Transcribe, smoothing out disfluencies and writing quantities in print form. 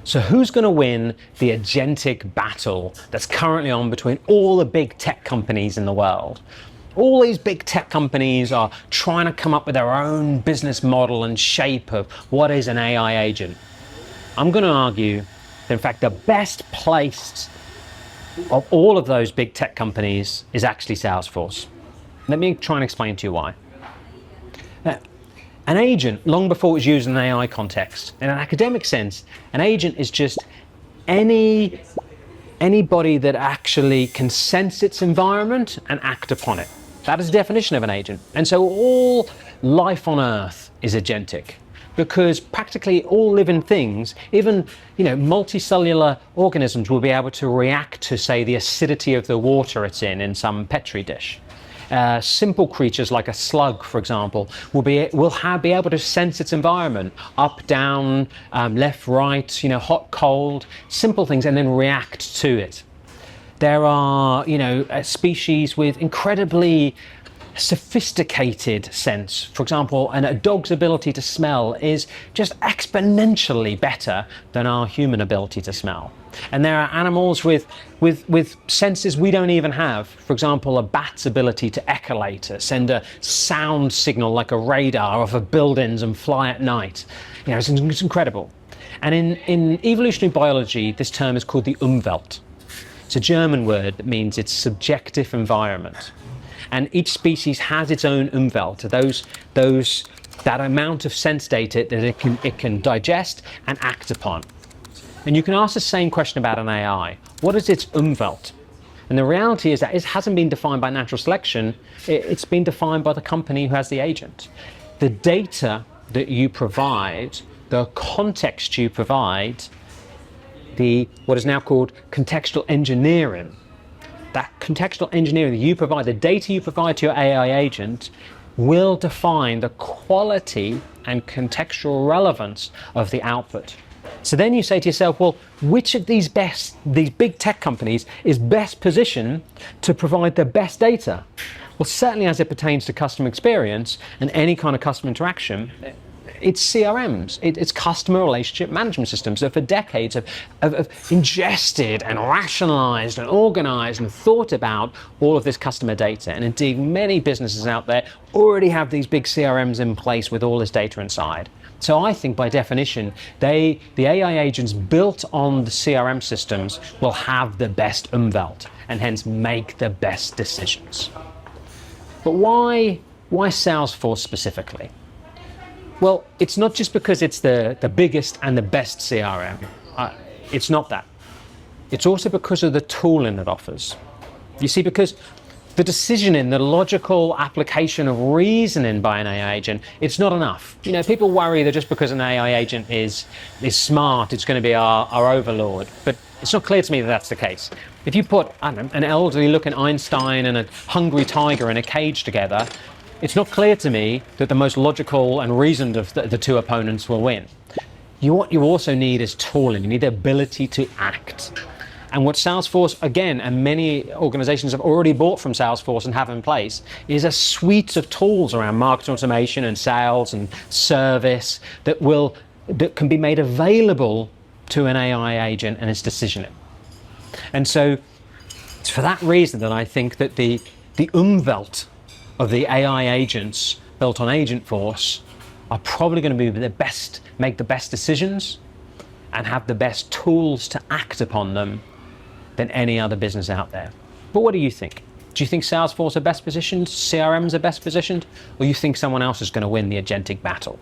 So who's going to win the agentic battle that's currently on between all the big tech companies in the world? All these big tech companies are trying to come up with their own business model and shape of what is an AI agent. I'm going to argue that, in fact, the best placed of all of those big tech companies is actually Salesforce. Let me try and explain to you why. An agent, long before it was used in an AI context, in an academic sense, an agent is just anybody that actually can sense its environment and act upon it. That is the definition of an agent. And so all life on Earth is agentic, because practically all living things, even multicellular organisms, will be able to react to, say, the acidity of the water it's in some petri dish. Simple creatures like a slug, for example, will be able to sense its environment, up, down, left, right, hot, cold, simple things, and then react to it. There are, species with incredibly sophisticated sense. For example, a dog's ability to smell is just exponentially better than our human ability to smell. And there are animals with senses we don't even have. For example, a bat's ability to echolate, send a sound signal like a radar off of buildings and fly at night. It's incredible. And in evolutionary biology, this term is called the umwelt. It's a German word that means its subjective environment. And each species has its own umwelt, that amount of sense data that it can digest and act upon. And you can ask the same question about an AI. What is its umwelt? And the reality is that it hasn't been defined by natural selection. It's been defined by the company who has the agent. The data that you provide, the context you provide, what is now called contextual engineering. That contextual engineering that you provide, the data you provide to your AI agent, will define the quality and contextual relevance of the output. So then you say to yourself, well, which of these big tech companies is best positioned to provide the best data? Well, certainly as it pertains to customer experience and any kind of customer interaction, it's CRMs, it's customer relationship management systems that for decades have ingested and rationalized and organized and thought about all of this customer data. And indeed, many businesses out there already have these big CRMs in place with all this data inside. So I think by definition, the AI agents built on the CRM systems will have the best umwelt and hence make the best decisions. But why Salesforce specifically? Well, it's not just because it's the biggest and the best CRM. It's not that. It's also because of the tooling it offers. You see, because the decisioning, the logical application of reasoning by an AI agent, it's not enough. People worry that just because an AI agent is smart, it's going to be our overlord. But it's not clear to me that that's the case. If you put, an elderly-looking Einstein and a hungry tiger in a cage together, it's not clear to me that the most logical and reasoned of the two opponents will win. What you also need is tooling. You need the ability to act. And what Salesforce, again, and many organizations have already bought from Salesforce and have in place, is a suite of tools around marketing automation and sales and service that can be made available to an AI agent and its decisioning. And so it's for that reason that I think that the umwelt of the AI agents built on Agentforce are probably going to be make the best decisions and have the best tools to act upon them than any other business out there. But what do you think? Do you think Salesforce are best positioned, CRMs are best positioned, or you think someone else is going to win the agentic battle?